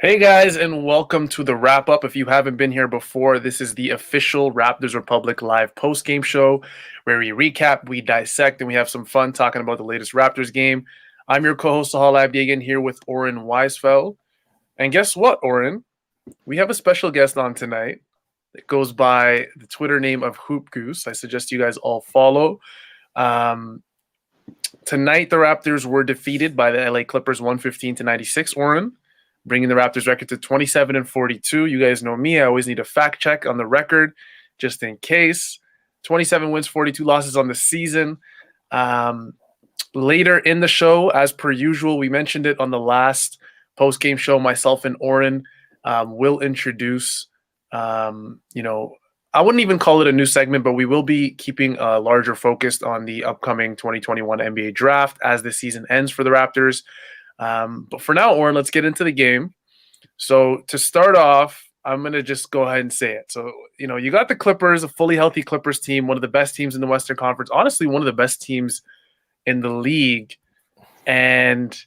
Hey guys, and welcome to the wrap up. If you haven't been here before, this is the official Raptors Republic live post game show where we recap, we dissect, and we have some fun talking about the latest Raptors game. I'm your co host, Sahal Abdiagan, here with Oren Weisfeld. And guess what, Oren? We have a special guest on tonight that goes by the Twitter name of Hoop Goose. I suggest you guys all follow. Um, Tonight, the Raptors were defeated by the LA Clippers 115-96, Oren, bringing the Raptors record to 27-42. You guys know me. I always need a fact check on the record just in case. 27 wins, 42 losses on the season. Later in the show, as per usual, we mentioned it on the last post-game show, myself and Oren will introduce, I wouldn't even call it a new segment, but we will be keeping a larger focus on the upcoming 2021 NBA draft as the season ends for the Raptors. But for now, Oren, let's get into the game. So to start off, I'm going to just go ahead and say it. So, you got the Clippers, a fully healthy Clippers team, one of the best teams in the Western Conference, honestly, one of the best teams in the league. And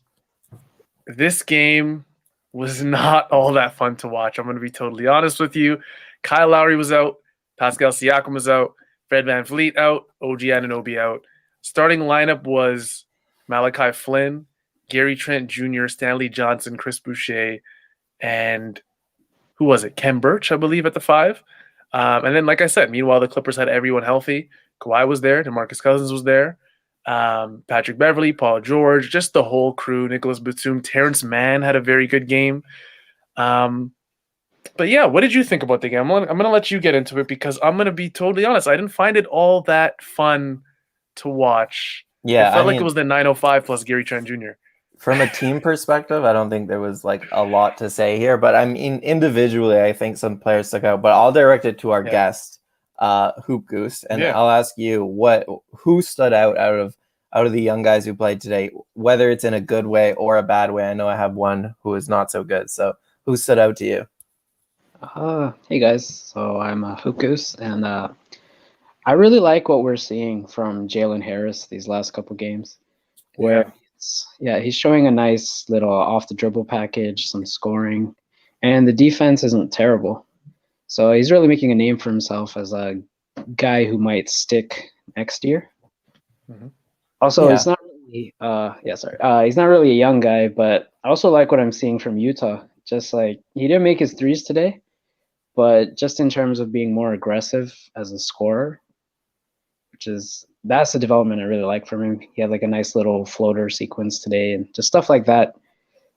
this game was not all that fun to watch. I'm going to be totally honest with you. Kyle Lowry was out. Pascal Siakam was out. Fred VanVleet out. OG Anunoby out. Starting lineup was Malachi Flynn, Gary Trent Jr., Stanley Johnson, Chris Boucher, and who was it? Kem Birch, I believe, at the 5. And then, like I said, meanwhile, the Clippers had everyone healthy. Kawhi was there. DeMarcus Cousins was there. Patrick Beverley, Paul George, just the whole crew. Nicholas Batum, Terrence Mann had a very good game. But yeah, what did you think about the game? I'm going to let you get into it because I'm going to be totally honest. I didn't find it all that fun to watch. Yeah, it felt like it was the 905 plus Gary Trent Jr. From a team perspective, I don't think there was like a lot to say here, but I mean, individually, I think some players stuck out. But I'll direct it to our guest, Hoop Goose, and I'll ask you who stood out of the young guys who played today, whether it's in a good way or a bad way. I know I have one who is not so good. So, who stood out to you? Hey guys, so I'm Hoop Goose, and I really like what we're seeing from Jalen Harris these last couple games, where he's showing a nice little off the dribble package, some scoring, and the defense isn't terrible. So he's really making a name for himself as a guy who might stick next year. Mm-hmm. Also, he's not really he's not really a young guy, but I also like what I'm seeing from Utah. Just like he didn't make his threes today, but just in terms of being more aggressive as a scorer, that's the development I really like from him. He had like a nice little floater sequence today and just stuff like that.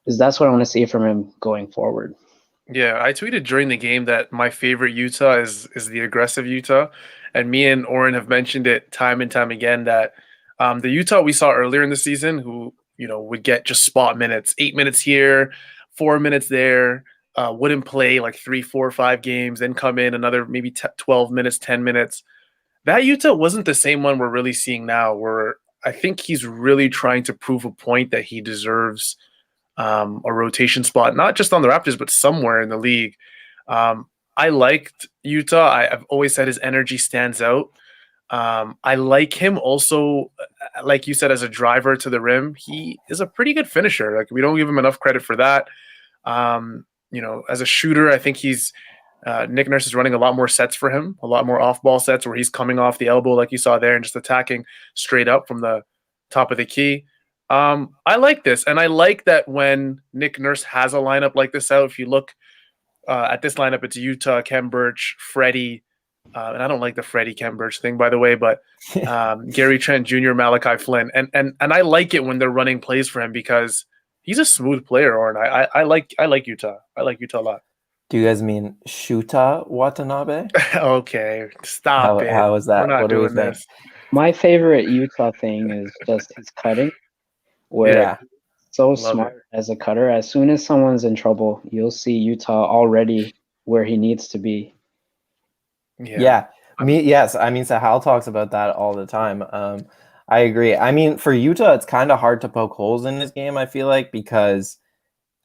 That's what I want to see from him going forward. Yeah, I tweeted during the game that my favorite Utah is the aggressive Utah. And me and Oren have mentioned it time and time again that the Utah we saw earlier in the season who, would get just spot minutes, 8 minutes here, 4 minutes there, wouldn't play like 3, 4, 5 games, then come in another maybe 12 minutes, 10 minutes. That Utah wasn't the same one we're really seeing now, where I think he's really trying to prove a point that he deserves a rotation spot, not just on the Raptors, but somewhere in the league. I liked Utah. I've always said his energy stands out. I like him also, like you said, as a driver to the rim. He is a pretty good finisher. Like we don't give him enough credit for that. As a shooter, I think Nick Nurse is running a lot more sets for him, a lot more off-ball sets where he's coming off the elbow like you saw there and just attacking straight up from the top of the key. I like this, and I like that when Nick Nurse has a lineup like this out. If you look at this lineup, it's Utah, Kem Birch, Freddie, and I don't like the Freddie Kem Birch thing, by the way, but Gary Trent Jr., Malachi Flynn, and I like it when they're running plays for him because he's a smooth player. Or I like Utah. I like Utah a lot. Do you guys mean Shuta Watanabe? Okay, stop it. How is that? We're not what doing this. My favorite Utah thing is just his cutting, where he's so smart as a cutter. As soon as someone's in trouble, you'll see Utah already where he needs to be. Yeah. I mean, Sahal talks about that all the time. I agree. I mean, for Utah, it's kind of hard to poke holes in this game, I feel like, because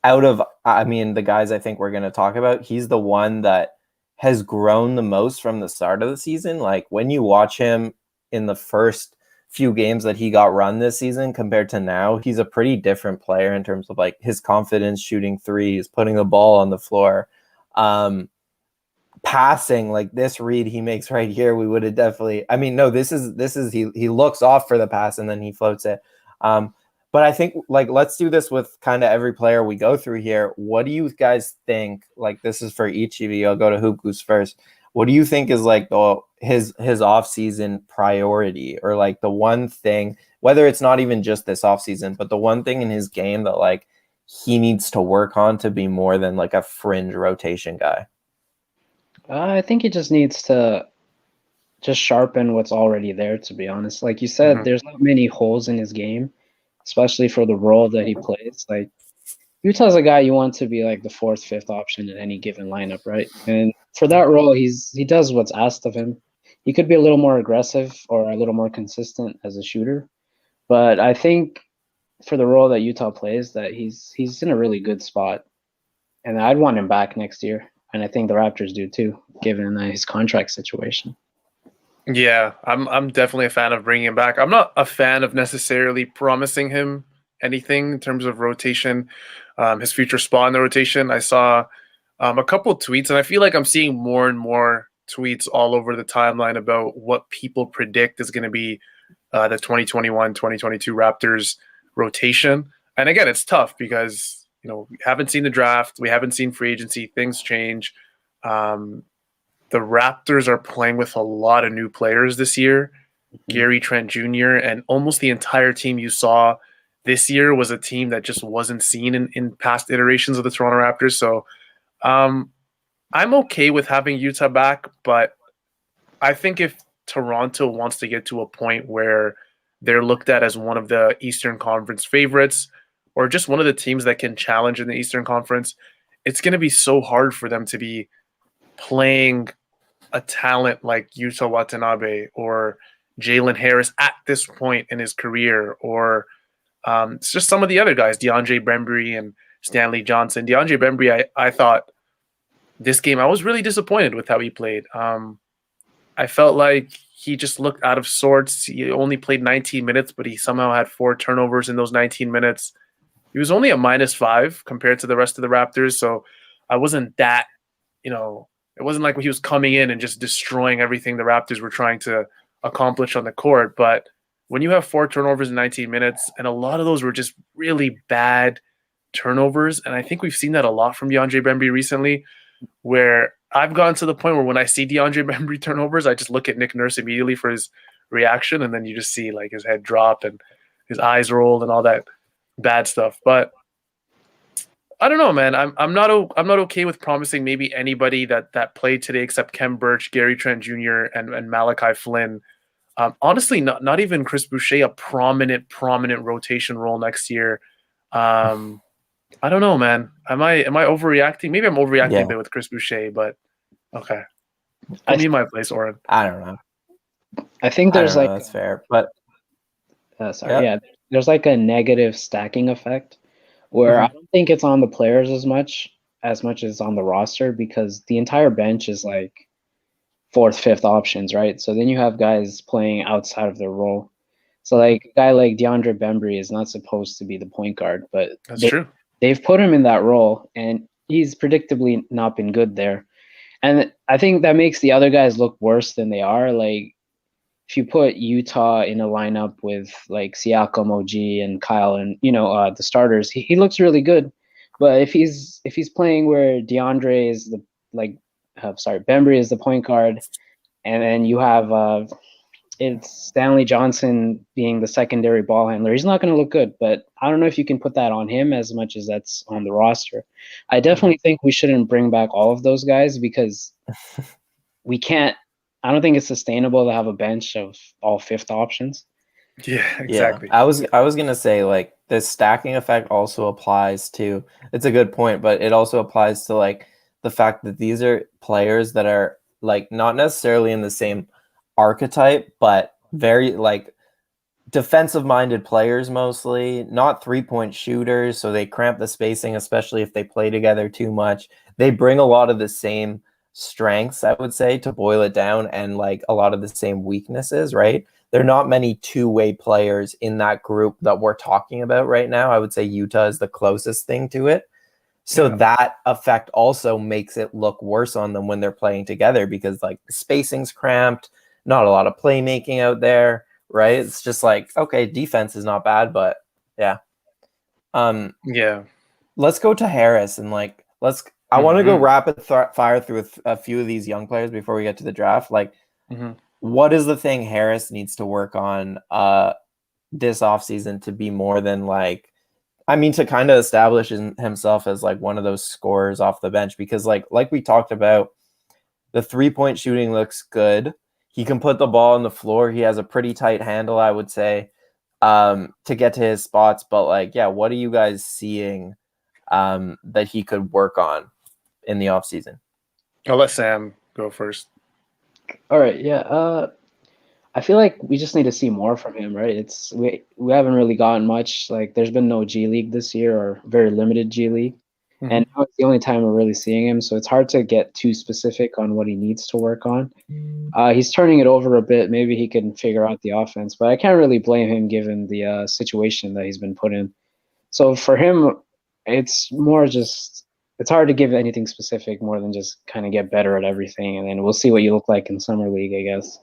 the guys I think we're going to talk about, he's the one that has grown the most from the start of the season. Like when you watch him in the first few games that he got run this season compared to now, he's a pretty different player in terms of like his confidence shooting threes, putting the ball on the floor. Passing, like this read he makes right here, we would have definitely, I mean, no, this is he looks off for the pass and then he floats it. But I think, like, let's do this with kind of every player we go through here. What do you guys think? Like, this is for each of you. I'll go to Hoop Goose first. What do you think is like his off-season priority, or like the one thing, whether it's not even just this off-season, but the one thing in his game that like he needs to work on to be more than like a fringe rotation guy? I think he just needs to just sharpen what's already there, to be honest. Like you said, there's not many holes in his game, especially for the role that he plays. Like Utah's a guy you want to be like the fourth, fifth option in any given lineup, right? And for that role, he does what's asked of him. He could be a little more aggressive or a little more consistent as a shooter, but I think for the role that Utah plays, that he's in a really good spot, and I'd want him back next year. And I think the Raptors do too, given his contract situation. Yeah, I'm definitely a fan of bringing him back. I'm not a fan of necessarily promising him anything in terms of rotation, his future spot in the rotation. I saw a couple of tweets, and I feel like I'm seeing more and more tweets all over the timeline about what people predict is going to be the 2021-2022 Raptors rotation. And again, it's tough because we haven't seen the draft, we haven't seen free agency, things change. The Raptors are playing with a lot of new players this year. Gary Trent Jr. and almost the entire team you saw this year was a team that just wasn't seen in past iterations of the Toronto Raptors. So I'm okay with having Utah back, but I think if Toronto wants to get to a point where they're looked at as one of the Eastern Conference favorites, or just one of the teams that can challenge in the Eastern Conference, it's going to be so hard for them to be playing a talent like Yuta Watanabe or Jalen Harris at this point in his career, or it's just some of the other guys, DeAndre Bembry and Stanley Johnson. DeAndre Bembry, I thought this game, I was really disappointed with how he played. I felt like he just looked out of sorts. He only played 19 minutes, but he somehow had 4 turnovers in those 19 minutes. He was only a -5 compared to the rest of the Raptors, so I wasn't that, it wasn't like he was coming in and just destroying everything the Raptors were trying to accomplish on the court. But when you have 4 turnovers in 19 minutes, and a lot of those were just really bad turnovers, and I think we've seen that a lot from DeAndre Bembry recently, where I've gotten to the point where when I see DeAndre Bembry turnovers, I just look at Nick Nurse immediately for his reaction, and then you just see like his head drop and his eyes rolled and all that bad stuff. But I don't know, man. I'm not okay with promising maybe anybody that played today except Kem Birch, Gary Trent Jr., and Malachi Flynn. Honestly, not even Chris Boucher a prominent rotation role next year. I don't know, man. Am I overreacting? Maybe I'm overreacting a bit with Chris Boucher, but okay. Put me in my place, Oren. I don't know. I think there's that's fair, but there's like a negative stacking effect where I don't think it's on the players as much as on the roster, because the entire bench is like fourth, fifth options, right? So then you have guys playing outside of their role. So like a guy like DeAndre Bembry is not supposed to be the point guard, but that's true. They've put him in that role, and he's predictably not been good there. And I think that makes the other guys look worse than they are. Like if you put Utah in a lineup with like Siakam, OG, and Kyle, and the starters, he looks really good. But if he's playing where DeAndre is Bembry is the point guard, and then you have it's Stanley Johnson being the secondary ball handler, he's not going to look good. But I don't know if you can put that on him as much as that's on the roster. I definitely think we shouldn't bring back all of those guys, because we can't. I don't think it's sustainable to have a bench of all fifth options. Yeah, exactly. Yeah. I was gonna say, like, the stacking effect also applies to. It's a good point, but it also applies to like the fact that these are players that are like not necessarily in the same archetype, but very like defensive-minded players, mostly not 3-point shooters, so they cramp the spacing, especially if they play together too much. They bring a lot of the same strengths, I would say, to boil it down, and like a lot of the same weaknesses, right? There are not many two-way players in that group that we're talking about right now. I would say Utah is the closest thing to it. So that effect also makes it look worse on them when they're playing together, because like the spacing's cramped, not a lot of playmaking out there, right? It's just like, okay, defense is not bad, but yeah. Let's go to Harris and like I want to go rapid fire through a few of these young players before we get to the draft. Like, what is the thing Harris needs to work on this offseason to be more than like, I mean, to kind of establish himself as like one of those scorers off the bench? Because like we talked about, the 3-point shooting looks good. He can put the ball on the floor. He has a pretty tight handle, I would say, to get to his spots. But like, yeah, what are you guys seeing that he could work on in the offseason? I'll let Sam go first. All right, yeah. I feel like we just need to see more from him, right? We haven't really gotten much. Like, there's been no G League this year, or very limited G League, and now it's the only time we're really seeing him. So it's hard to get too specific on what he needs to work on. He's turning it over a bit. Maybe he can figure out the offense, but I can't really blame him given the situation that he's been put in. So for him, it's more just, it's hard to give anything specific more than just kind of get better at everything, and then we'll see what you look like in summer league, I guess.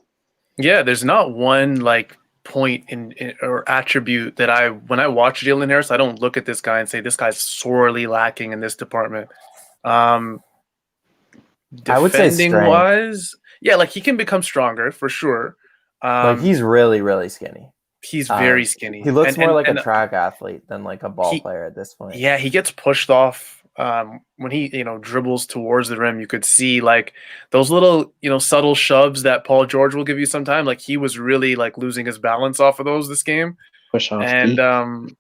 Yeah, there's not one like point in or attribute that when I watch Jalen Harris, I don't look at this guy and say this guy's sorely lacking in this department. I would say Defending wise, yeah, like he can become stronger for sure. Like he's really, really skinny. He's very skinny. He looks more like a track athlete than like a ball player at this point. Yeah, he gets pushed off when he dribbles towards the rim. You could see like those little subtle shoves that Paul George will give you sometime. Like he was really like losing his balance off of those this game. Push off and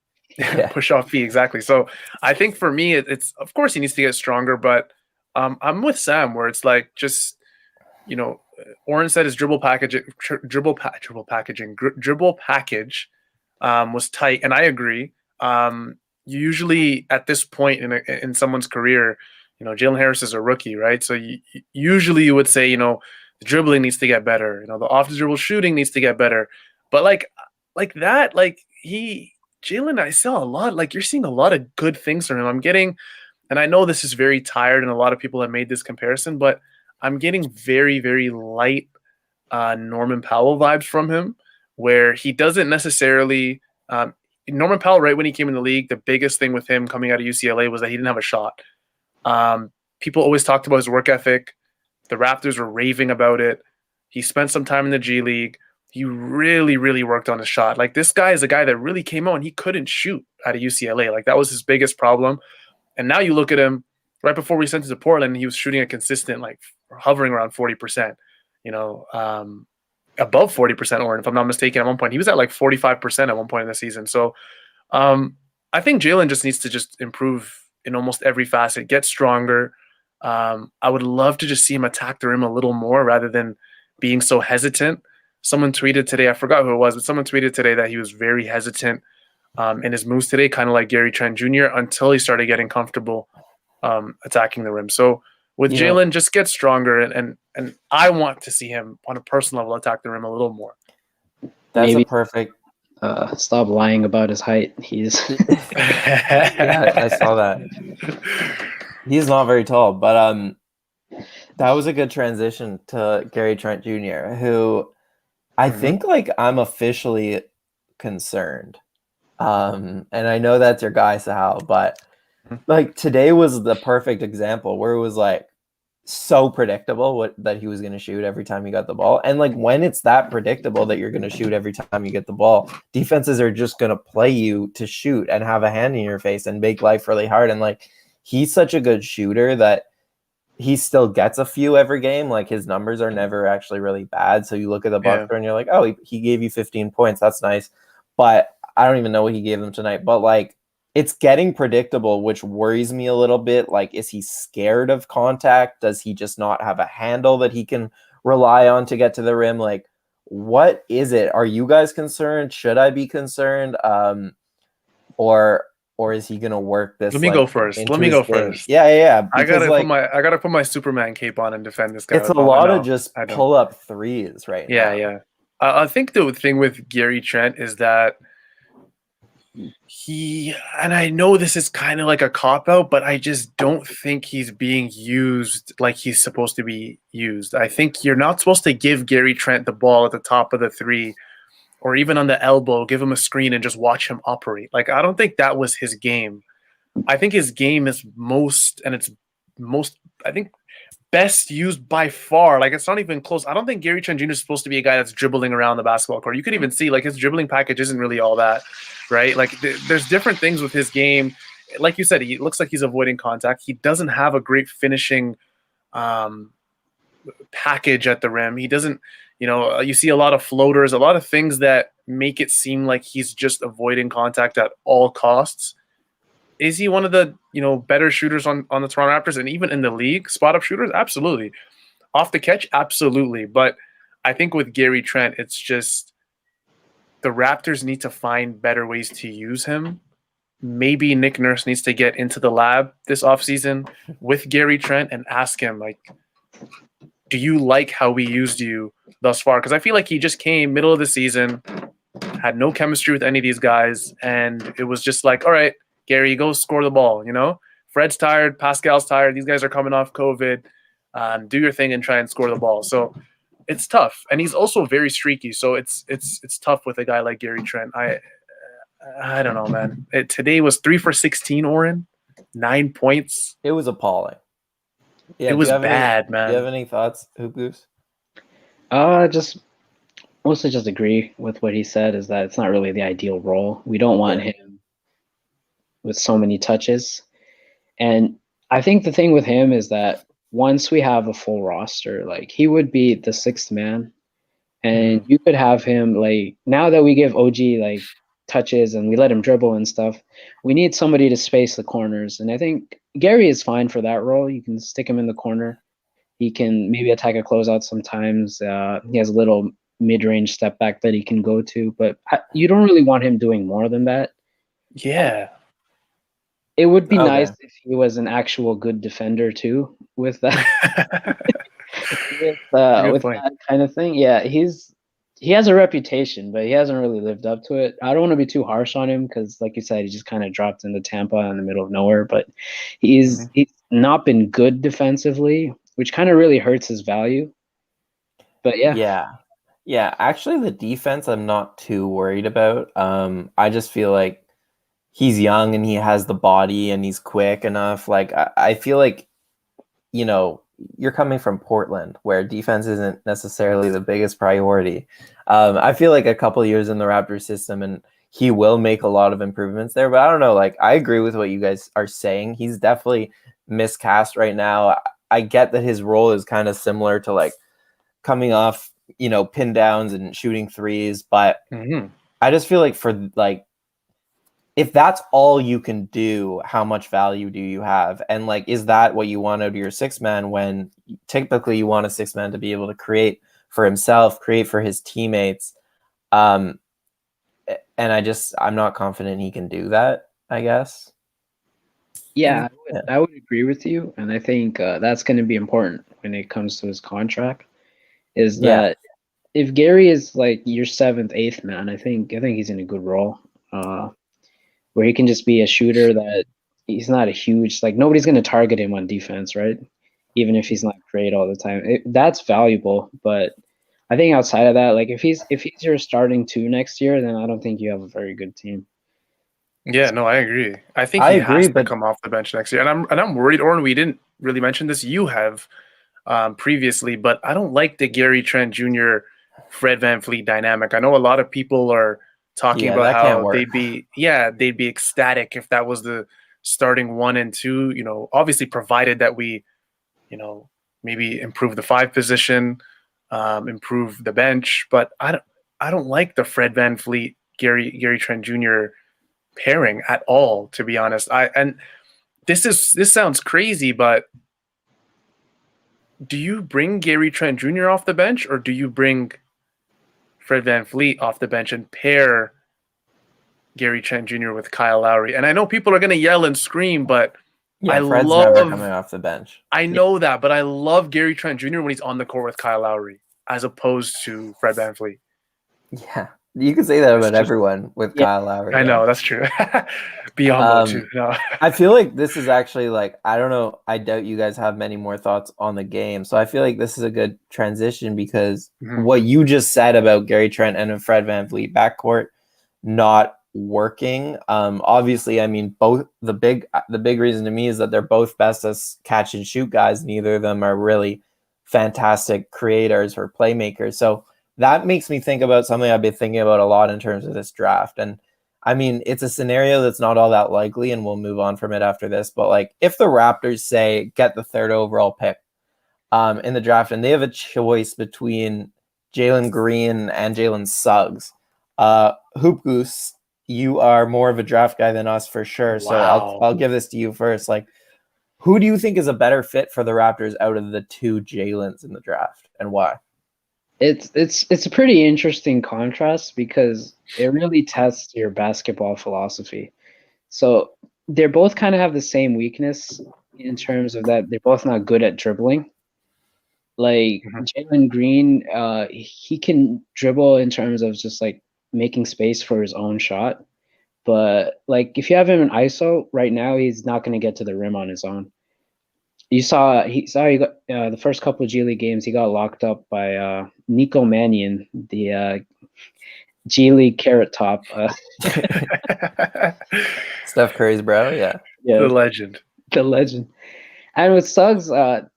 push off feet, exactly. So I think for me, it's of course he needs to get stronger, but I'm with Sam where it's like just Oren said his dribble package was tight, and I agree. Usually at this point in someone's career, Jalen Harris is a rookie, right? So usually you would say, the dribbling needs to get better. The off the dribble shooting needs to get better. But like that, like Jalen, I saw a lot. Like you're seeing a lot of good things from him. I'm getting, and I know this is very tired, and a lot of people have made this comparison, but I'm getting very, very light Norman Powell vibes from him, where he doesn't necessarily Norman Powell, right when he came in the league, the biggest thing with him coming out of UCLA was that he didn't have a shot. People always talked about his work ethic. The Raptors were raving about it. He spent some time in the G League. He really, really worked on his shot. Like this guy is a guy that really came out and he couldn't shoot out of UCLA. Like that was his biggest problem. And now you look at him right before we sent him to Portland, he was shooting a consistent, like hovering around 40%, above 40%, or if I'm not mistaken, at one point he was at like 45% at one point in the season. So I think Jalen just needs to just improve in almost every facet, get stronger. I would love to just see him attack the rim a little more rather than being so hesitant. Someone tweeted today, I forgot who it was, but someone tweeted today that he was very hesitant in his moves today, kind of like Gary Trent Jr., until he started getting comfortable attacking the rim. So with Jalen, just get stronger, and I want to see him on a personal level attack the rim a little more. That's a perfect. Stop lying about his height. He's yeah, I saw that. He's not very tall, but that was a good transition to Gary Trent Jr., who I think like I'm officially concerned. And I know that's your guy, Sahal, but like today was the perfect example where it was like so predictable that he was going to shoot every time he got the ball. And like when it's that predictable that you're going to shoot every time you get the ball, defenses are just going to play you to shoot and have a hand in your face and make life really hard. And like he's such a good shooter that he still gets a few every game. Like his numbers are never actually really bad. So you look at the box score and you're like, oh, he gave you 15 points. That's nice. But I don't even know what he gave them tonight. But like it's getting predictable, which worries me a little bit. Like, is he scared of contact? Does he just not have a handle that he can rely on to get to the rim? Like, what is it? Are you guys concerned? Should I be concerned? Or or is he gonna work this Let me like go first. Let into me his go game? first. Yeah. I Because like gotta put my Superman cape on and defend this guy it's a with all my lot of no. just I don't. pull up threes right Yeah, now. yeah. I think the thing with Gary Trent is that and I know this is kind of like a cop out, but I just don't think he's being used like he's supposed to be used. I think you're not supposed to give Gary Trent the ball at the top of the three or even on the elbow, give him a screen and just watch him operate. Like, I don't think that was his game. I think his game is I think, best used by far. Like, it's not even close. I don't think Gary Trent Jr. is supposed to be a guy that's dribbling around the basketball court. You could even see, like, his dribbling package isn't really all that, right? Like, there's different things with his game. Like you said, he looks like he's avoiding contact. He doesn't have a great finishing um, package at the rim. He doesn't, you see a lot of floaters, a lot of things that make it seem like he's just avoiding contact at all costs. Is he one of the better shooters on the Toronto Raptors and even in the league? Spot up shooters, absolutely. Off the catch, absolutely. But I think with Gary Trent, it's just the Raptors need to find better ways to use him. Maybe Nick Nurse needs to get into the lab this offseason with Gary Trent and ask him, like, do you like how we used you thus far? Because I feel like he just came middle of the season, had no chemistry with any of these guys, and it was just like, all right, Gary, go score the ball. Fred's tired, Pascal's tired. These guys are coming off COVID. Do your thing and try and score the ball. So it's tough, and he's also very streaky. So it's tough with a guy like Gary Trent. I don't know, man. Today was 3 for 16. Oren, 9 points. It was appalling. Yeah, it was bad, man. Do you have any thoughts, Hoop Goose? Just mostly just agree with what he said. Is that it's not really the ideal role. We don't want him with so many touches, and I think the thing with him is that once we have a full roster, like he would be the sixth man, and you could have him like now that we give OG like touches and we let him dribble and stuff, we need somebody to space the corners, and I think Gary is fine for that role. You can stick him in the corner. He can maybe attack a closeout sometimes. He has a little mid-range step back that he can go to, but you don't really want him doing more than that. Yeah. It would be nice if he was an actual good defender too, with that, with that kind of thing. Yeah, he has a reputation, but he hasn't really lived up to it. I don't want to be too harsh on him because, like you said, he just kind of dropped into Tampa in the middle of nowhere. But he's not been good defensively, which kind of really hurts his value. But yeah. Actually, the defense I'm not too worried about. I just feel like he's young and he has the body and he's quick enough. Like I feel like, you're coming from Portland where defense isn't necessarily the biggest priority. I feel like a couple of years in the Raptors system and he will make a lot of improvements there, but I don't know. Like I agree with what you guys are saying. He's definitely miscast right now. I get that his role is kind of similar to like coming off, pin downs and shooting threes, but I just feel like for like, if that's all you can do, how much value do you have? And like, is that what you want out of your six man when typically you want a six man to be able to create for himself, create for his teammates? And I'm not confident he can do that, I guess. Yeah, I would agree with you. And I think that's going to be important when it comes to his contract is that if Gary is like your seventh, eighth man, I think he's in a good role. Where he can just be a shooter that he's not a huge, like nobody's going to target him on defense, right? Even if he's not great all the time. That's valuable, but I think outside of that, like if he's your starting two next year, then I don't think you have a very good team. Yeah, no, I agree. I think he has to come off the bench next year. And I'm worried, Oren, we didn't really mention this. You have previously, but I don't like the Gary Trent Jr. Fred VanVleet dynamic. I know a lot of people are talking about how they'd be ecstatic if that was the starting 1 and 2, obviously provided that we, maybe improve the 5 position, improve the bench, but I don't like the Fred VanVleet Gary Trent Jr. pairing at all, to be honest. And this sounds crazy, but do you bring Gary Trent Jr. off the bench or do you bring Fred VanVleet off the bench and pair Gary Trent Jr. with Kyle Lowry. And I know people are going to yell and scream, but yeah, Fred's never coming off the bench. I know that, but I love Gary Trent Jr. when he's on the court with Kyle Lowry as opposed to Fred VanVleet. Yeah, you can say that about everyone with Kyle Lowry. I know, that's true. Biyombo too. No. I feel like this is actually like, I don't know, I doubt you guys have many more thoughts on the game. So I feel like this is a good transition because what you just said about Gary Trent and Fred VanVleet backcourt not working. Obviously, I mean, both the big reason to me is that they're both best as catch and shoot guys. Neither of them are really fantastic creators or playmakers. So that makes me think about something I've been thinking about a lot in terms of this draft. And I mean, it's a scenario that's not all that likely, and we'll move on from it after this. But like, if the Raptors say get the 3rd overall pick in the draft, and they have a choice between Jalen Green and Jalen Suggs, Hoop Goose, you are more of a draft guy than us for sure. Wow. So I'll give this to you first. Like, who do you think is a better fit for the Raptors out of the 2 Jalens in the draft, and why? It's a pretty interesting contrast because it really tests your basketball philosophy. So they both kind of have the same weakness in terms of that they're both not good at dribbling. Like Jalen Green, he can dribble in terms of just like making space for his own shot. But like if you have him in ISO right now, he's not going to get to the rim on his own. He got the first couple of G League games. He got locked up by Nico Mannion, the G League carrot top. Steph Curry's bro, yeah, the legend. And with Suggs,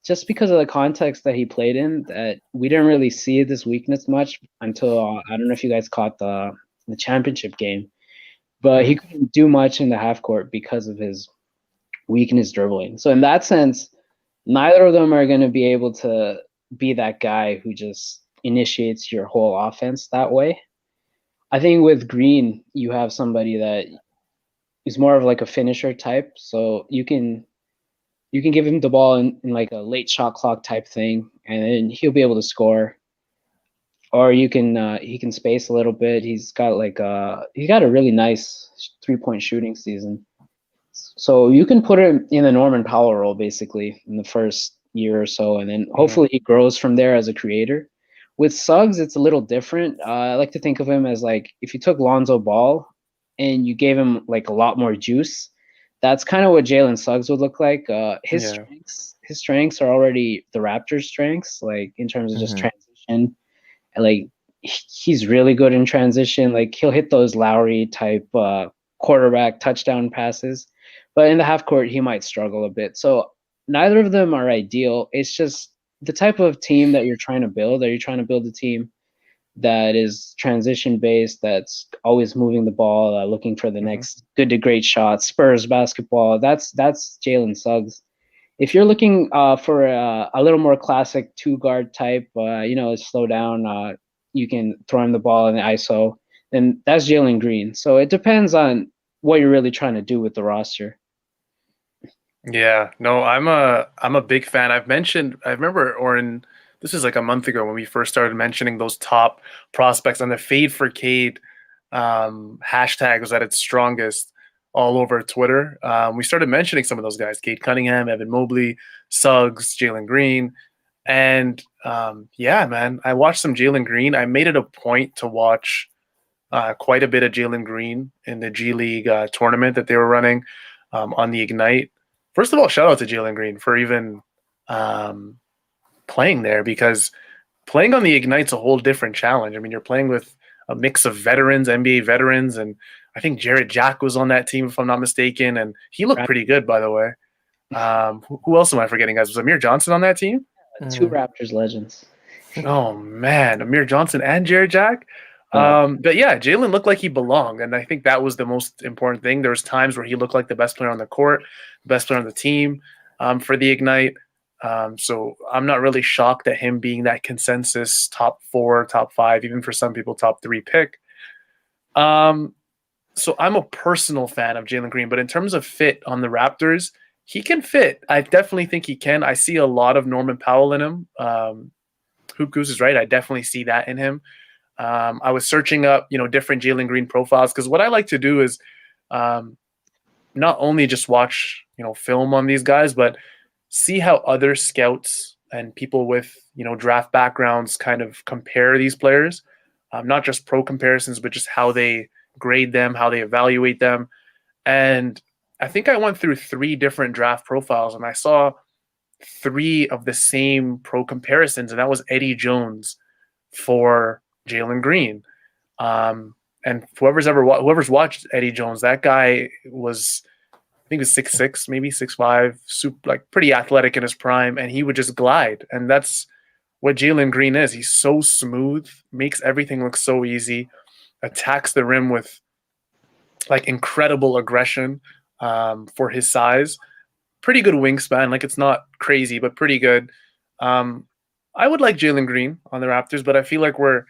just because of the context that he played in, that we didn't really see this weakness much until I don't know if you guys caught the championship game, but he couldn't do much in the half court because of his weakness dribbling. So in that sense, neither of them are going to be able to be that guy who just initiates your whole offense that way. I think with Green, you have somebody that is more of like a finisher type. So you can give him the ball in like a late shot clock type thing, and then he'll be able to score. Or you can he can space a little bit. He's got a really nice 3-point shooting season. So you can put him in the Norman Powell role basically in the first year or so, and then hopefully he grows from there as a creator. With Suggs, it's a little different. I like to think of him as like if you took Lonzo Ball and you gave him like a lot more juice, that's kind of what Jalen Suggs would look like. His strengths are already the Raptors' strengths, like in terms of just transition. Like he's really good in transition. Like he'll hit those Lowry type quarterback touchdown passes. But in the half court, he might struggle a bit. So neither of them are ideal. It's just the type of team that you're trying to build. Are you trying to build a team that is transition based, that's always moving the ball, looking for the next good to great shot, Spurs basketball? That's Jalen Suggs. If you're looking for a little more classic 2-guard type, slow down, you can throw him the ball in the ISO, then that's Jalen Green. So it depends on what you're really trying to do with the roster. Yeah, no, I'm a big fan. I remember, Oren, this was like a month ago when we first started mentioning those top prospects, and the Fade for Cade hashtag was at its strongest all over Twitter. We started mentioning some of those guys: Cade Cunningham, Evan Mobley, Suggs, Jalen Green. And yeah, man, I watched some Jalen Green. I made it a point to watch quite a bit of Jalen Green in the G League tournament that they were running on the Ignite. First of all, shout out to Jalen Green for even playing there, because playing on the Ignite's a whole different challenge. I mean, you're playing with a mix of veterans, NBA veterans, and I think Jarrett Jack was on that team, if I'm not mistaken, and he looked pretty good, by the way. Who else am I forgetting, guys? Was Amir Johnson on that team? 2 Raptors legends. Oh, man. Amir Johnson and Jarrett Jack? But yeah, Jalen looked like he belonged, and I think that was the most important thing. There was times where he looked like the best player on the court, the best player on the team for the Ignite. So I'm not really shocked at him being that consensus top 4, top 5, even for some people top 3 pick. So I'm a personal fan of Jalen Green, but in terms of fit on the Raptors, he can fit. I definitely think he can. I see a lot of Norman Powell in him. Hoop Goose is right. I definitely see that in him. I was searching up, different Jalen Green profiles because what I like to do is um, not only just watch, film on these guys, but see how other scouts and people with, draft backgrounds kind of compare these players, not just pro comparisons, but just how they grade them, how they evaluate them. And I think I went through 3 different draft profiles and I saw 3 of the same pro comparisons, and that was Eddie Jones for Jalen Green. And whoever's watched Eddie Jones, that guy was, I think, was 6'6", maybe 6'5", super, like pretty athletic in his prime, and he would just glide. And that's what Jalen Green is. He's so smooth, makes everything look so easy, attacks the rim with like incredible aggression for his size. Pretty good wingspan. Like, it's not crazy, but pretty good. I would like Jalen Green on the Raptors, but I feel like are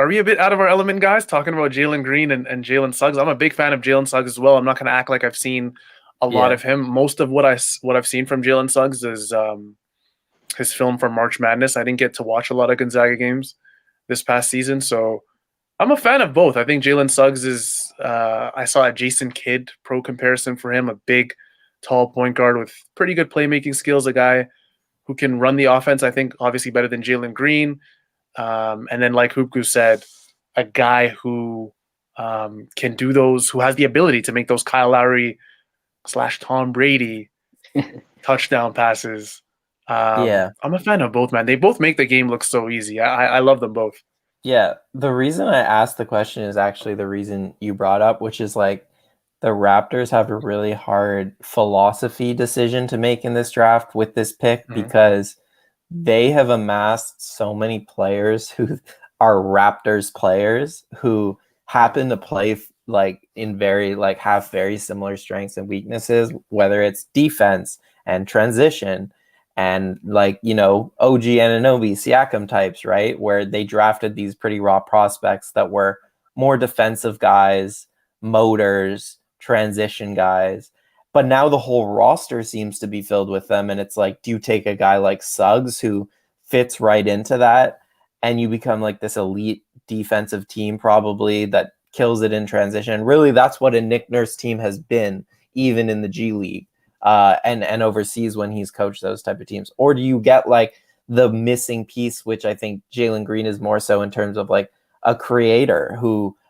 we a bit out of our element, guys, talking about Jalen Green and Jalen Suggs? I'm a big fan of Jalen Suggs as well. I'm not going to act like I've seen a lot of him. Most of what I've seen from Jalen Suggs is his film from March Madness. I didn't get to watch a lot of Gonzaga games this past season, so I'm a fan of both. I think Jalen Suggs is I saw a Jason Kidd pro comparison for him, a big, tall point guard with pretty good playmaking skills, a guy who can run the offense, I think, obviously better than Jalen Green. And then, like Hoopku said, a guy who can do those, who has the ability to make those Kyle Lowry / Tom Brady touchdown passes. I'm a fan of both, man. They both make the game look so easy. I love them both. Yeah, the reason I asked the question is actually the reason you brought up, which is like the Raptors have a really hard philosophy decision to make in this draft with this pick because they have amassed so many players who are Raptors players who happen to play like in very like have very similar strengths and weaknesses, whether it's defense and transition and like, OG Anunoby, Siakam types, right? Where they drafted these pretty raw prospects that were more defensive guys, motors, transition guys. But now the whole roster seems to be filled with them. And it's like, do you take a guy like Suggs who fits right into that and you become like this elite defensive team probably that kills it in transition? Really, that's what a Nick Nurse team has been, even in the G League and overseas when he's coached those type of teams. Or do you get like the missing piece, which I think Jalen Green is more so in terms of like a creator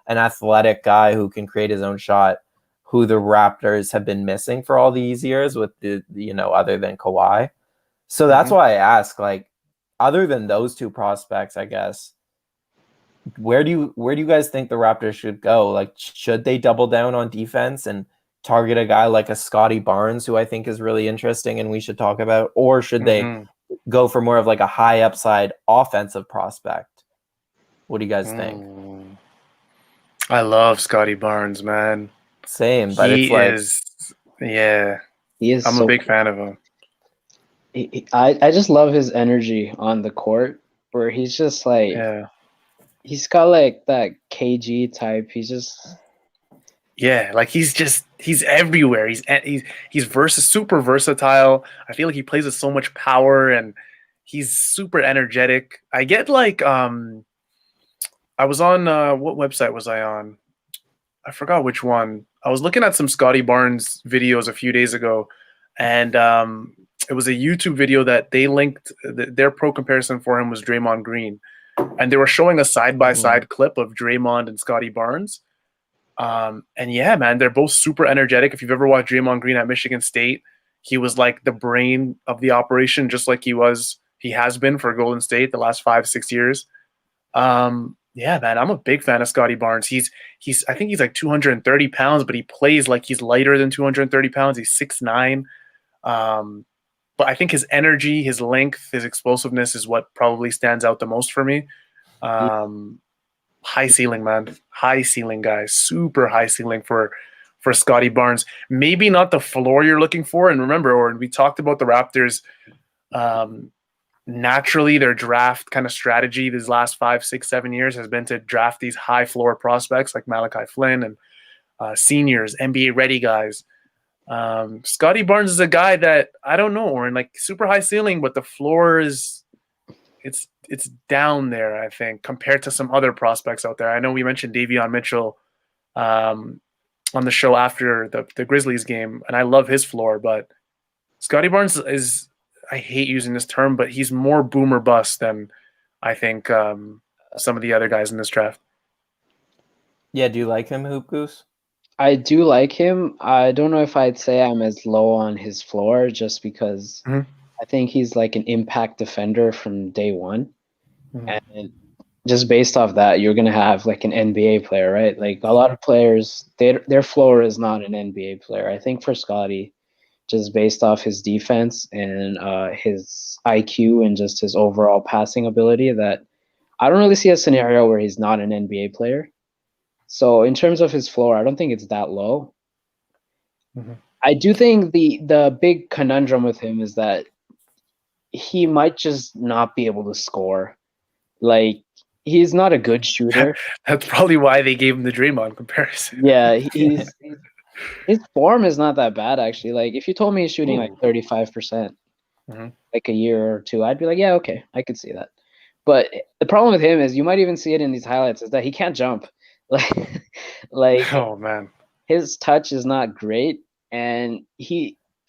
an athletic guy who can create his own shot, who the Raptors have been missing for all these years with the other than Kawhi. So that's why I ask, like, other than those 2 prospects, I guess, where do you guys think the Raptors should go? Like, should they double down on defense and target a guy like a Scotty Barnes, who I think is really interesting and we should talk about, or should they go for more of like a high upside offensive prospect? What do you guys think? I love Scotty Barnes, man. Same, but it's like, he is. I'm a big fan of him. I just love his energy on the court, where he's just like, he's got like that KG type. He's just, like he's everywhere. He's super versatile. I feel like he plays with so much power and he's super energetic. I get like I was on what website was I on? I forgot which one. I was looking at some Scotty Barnes videos a few days ago, and it was a YouTube video that they linked. Their pro comparison for him was Draymond Green, and they were showing a side-by-side clip of Draymond and Scotty Barnes. And yeah, man, they're both super energetic. If you've ever watched Draymond Green at Michigan State, he was like the brain of the operation, just like he has been for Golden State the last 5-6 years. Yeah, man, I'm a big fan of Scotty Barnes. I think he's like 230 pounds, but he plays like he's lighter than 230 pounds. He's 6'9". But I think his energy, his length, his explosiveness is what probably stands out the most for me. High ceiling, man. High ceiling guy. Super high ceiling for Scotty Barnes. Maybe not the floor you're looking for. And remember, Oren, we talked about the Raptors. Naturally, their draft kind of strategy these last 5, 6, 7 years has been to draft these high floor prospects like Malachi Flynn and seniors, NBA ready guys. Scotty Barnes is a guy that I don't know, Oren, like super high ceiling, but the floor is it's down there, I think, compared to some other prospects out there. I know we mentioned Davion Mitchell on the show after the Grizzlies game, and I love his floor, but Scotty Barnes is, I hate using this term, but he's more boomer bust than I think some of the other guys in this draft. Yeah, do you like him, Hoop Goose? I do like him. I don't know if I'd say I'm as low on his floor just because I think he's like an impact defender from day one. And just based off that, you're going to have like an NBA player, right? Like a lot of players, their floor is not an NBA player. I think for Scotty, just based off his defense and his IQ and just his overall passing ability, that I don't really see a scenario where he's not an NBA player. So in terms of his floor, I don't think it's that low. I do think the big conundrum with him is that he might just not be able to score. Like, he's not a good shooter. That's probably why they gave him the Draymond comparison. Yeah, his form is not that bad, actually. Like, if you told me he's shooting like 35%, like a year or two, I'd be like, yeah, okay, I could see that. But the problem with him is, you might even see it in these highlights, is that he can't jump. Like oh man, his touch is not great, and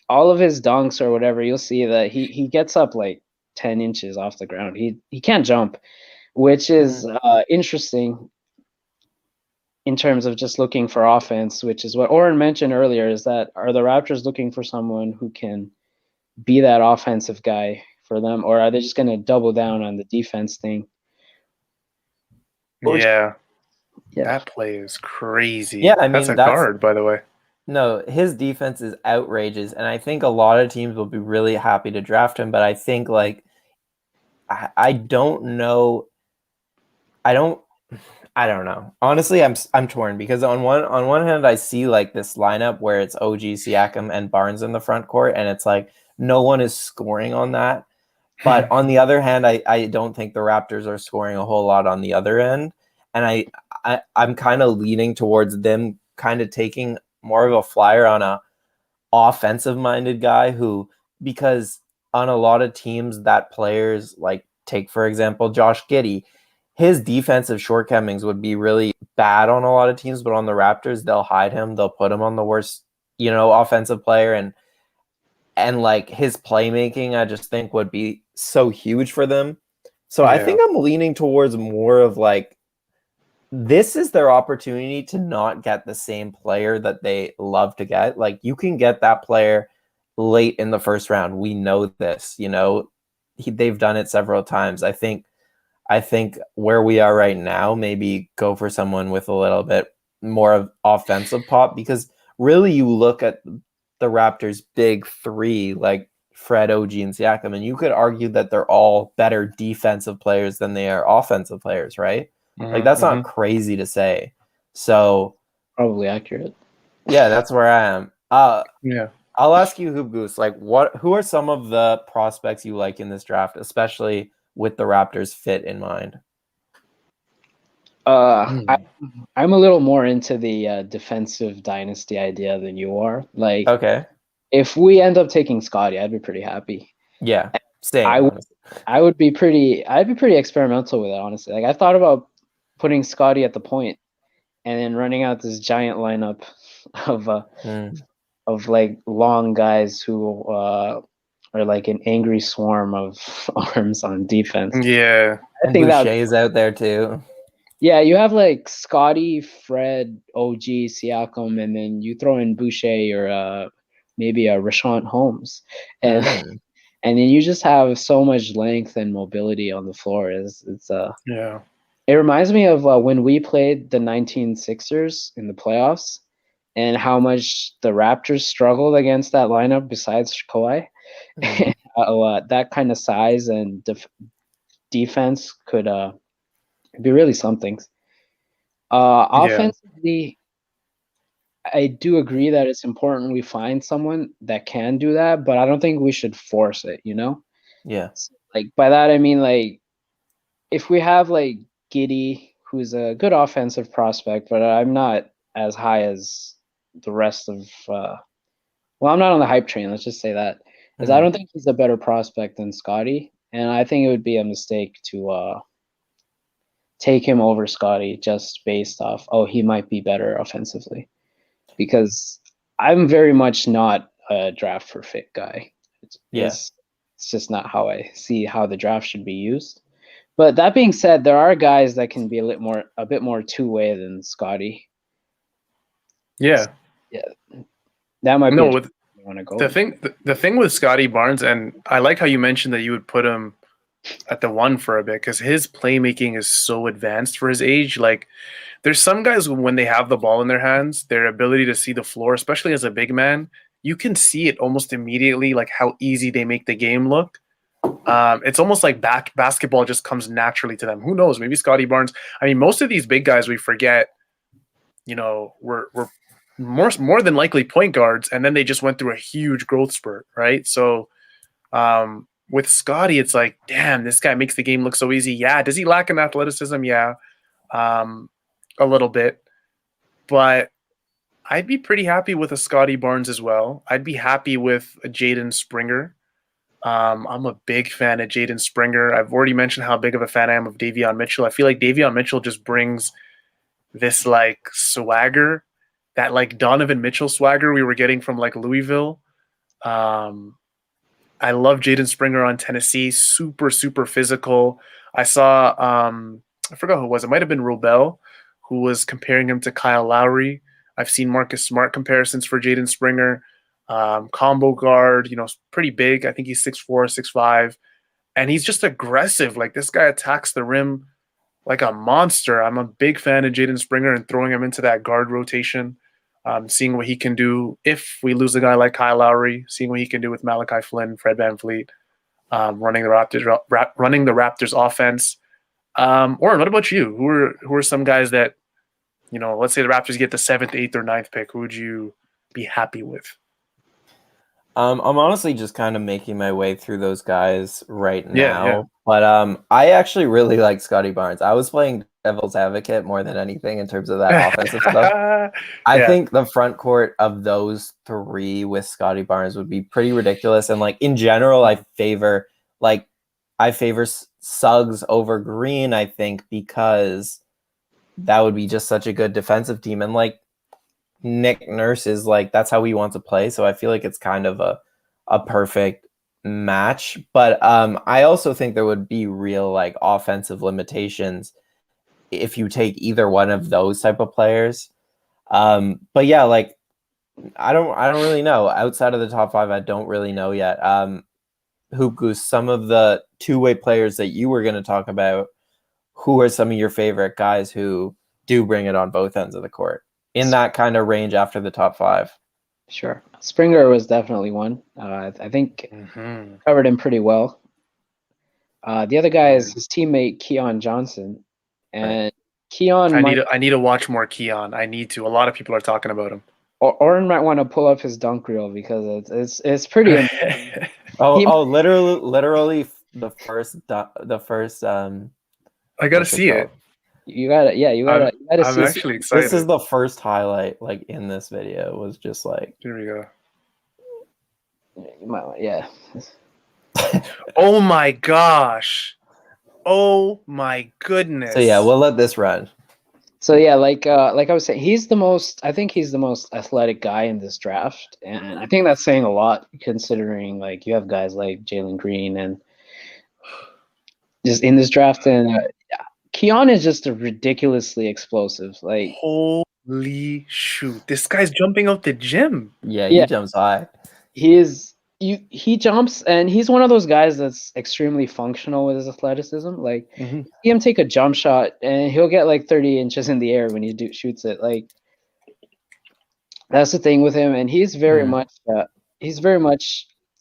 all of his dunks or whatever, you'll see that he gets up like 10 inches off the ground. He can't jump, which is interesting in terms of just looking for offense, which is what Oren mentioned earlier, is that are the Raptors looking for someone who can be that offensive guy for them, or are they just going to double down on the defense thing? Yeah. That play is crazy. Yeah, I mean, that's a guard, by the way. No, his defense is outrageous, and I think a lot of teams will be really happy to draft him, but I think, like, I don't know. I don't know. Honestly, I'm torn, because on one hand, I see like this lineup where it's OG, Siakam, and Barnes in the front court, and it's like no one is scoring on that. But on the other hand, I don't think the Raptors are scoring a whole lot on the other end, and I'm kind of leaning towards them kind of taking more of a flyer on a offensive minded guy who, because on a lot of teams that players like, take for example Josh Giddey, his defensive shortcomings would be really bad on a lot of teams, but on the Raptors, they'll hide him. They'll put him on the worst, offensive player. And like his playmaking, I just think would be so huge for them. So I think I'm leaning towards more of like, this is their opportunity to not get the same player that they love to get. Like, you can get that player late in the first round. We know this, they've done it several times. I think where we are right now, maybe go for someone with a little bit more of offensive pop, because really you look at the Raptors' big three, like Fred, OG, and Siakam, and you could argue that they're all better defensive players than they are offensive players, right? Like, that's not crazy to say. So probably accurate. Yeah, that's where I am. Yeah. I'll ask you, Hoop Goose, like, who are some of the prospects you like in this draft, especially with the Raptors fit in mind? I'm a little more into the defensive dynasty idea than you are. Like, okay, if we end up taking Scotty, I'd be pretty happy. Yeah, same. I'd be pretty experimental with it, honestly. Like, I thought about putting Scotty at the point and then running out this giant lineup of like long guys who are like an angry swarm of arms on defense. Yeah, I think Boucher's out there too. Yeah, you have like Scotty, Fred, OG, Siakam, and then you throw in Boucher or maybe a Rashawn Holmes, and and then you just have so much length and mobility on the floor. Yeah. It reminds me of when we played the 19 Sixers in the playoffs, and how much the Raptors struggled against that lineup besides Kawhi. That kind of size and defense could be really something. Offensively, I do agree that it's important we find someone that can do that, but I don't think we should force it, Yeah. So, like, by that I mean, like, if we have like Giddey, who's a good offensive prospect, but I'm not as high as the rest of I'm not on the hype train, let's just say that. Because I don't think he's a better prospect than Scotty. and I think it would be a mistake to take him over Scotty just based off, oh, he might be better offensively, because I'm very much not a draft for fit guy. It's just not how I see how the draft should be used. But that being said, there are guys that can be a bit more two-way than Scotty. Yeah. That might be no. With want to go. the thing with Scotty Barnes, and I like how you mentioned that you would put him at the 1 for a bit, because his playmaking is so advanced for his age. Like, there's some guys when they have the ball in their hands, their ability to see the floor, especially as a big man, you can see it almost immediately, like how easy they make the game look. It's almost like basketball just comes naturally to them. Who knows? Maybe Scotty Barnes. I mean, most of these big guys we forget, we're more than likely point guards, and then they just went through a huge growth spurt, right? So with Scotty, it's like, damn, this guy makes the game look so easy. Yeah, does he lack in athleticism? Yeah, a little bit, but I'd be pretty happy with a Scotty Barnes as well. I'd be happy with a Jaden Springer. I'm a big fan of Jaden Springer. I've already mentioned how big of a fan I am of Davion Mitchell. I feel like Davion Mitchell just brings this like swagger, that like Donovan Mitchell swagger we were getting from like Louisville. I love Jaden Springer on Tennessee. Super, super physical. I saw, I forgot who it was. It might have been Rubel, who was comparing him to Kyle Lowry. I've seen Marcus Smart comparisons for Jaden Springer. Combo guard, pretty big. I think he's 6'4", 6'5", and he's just aggressive. Like, this guy attacks the rim like a monster. I'm a big fan of Jaden Springer and throwing him into that guard rotation, seeing what he can do if we lose a guy like Kyle Lowry, seeing what he can do with Malachi Flynn, Fred VanVleet, running the Raptors offense. Oren, what about you? Who are some guys that, let's say the Raptors get the 7th, 8th, or 9th pick, who would you be happy with? I'm honestly just kind of making my way through those guys right now. Yeah. But I actually really like Scotty Barnes. I was playing devil's advocate more than anything in terms of that offensive stuff. I think the front court of those 3 with Scotty Barnes would be pretty ridiculous. And like in general, I favor Suggs over Green, I think, because that would be just such a good defensive team. And like Nick Nurse is like, that's how he wants to play. So I feel like it's kind of a perfect match. But I also think there would be real like offensive limitations if you take either one of those type of players. But yeah, like I don't really know. Outside of the top 5, I don't really know yet. Hoop Goose, some of the two-way players that you were going to talk about, who are some of your favorite guys who do bring it on both ends of the court in that kind of range after the top 5? Sure. Springer was definitely one. I think covered him pretty well. The other guy is his teammate, Keon Johnson. And Keon I need to watch more Keon. I need to. A lot of people are talking about him. Oren might want to pull up his dunk reel because it's pretty amazing. Literally the first I gotta see it. You gotta I'm see. actually excited. This is the first highlight, like in this video, was just like, here we go. You might, yeah. Oh my gosh! Oh my goodness! So yeah, we'll let this run. So yeah, like I was saying, I think he's the most athletic guy in this draft, and I think that's saying a lot considering like you have guys like Jalen Green and just in this draft, and Keon is just a ridiculously explosive. Like, holy shoot, this guy's jumping out the gym. Yeah, he jumps high. He jumps, and he's one of those guys that's extremely functional with his athleticism. Like, see him take a jump shot, and he'll get like 30 inches in the air when he shoots it. Like, that's the thing with him, and he's very much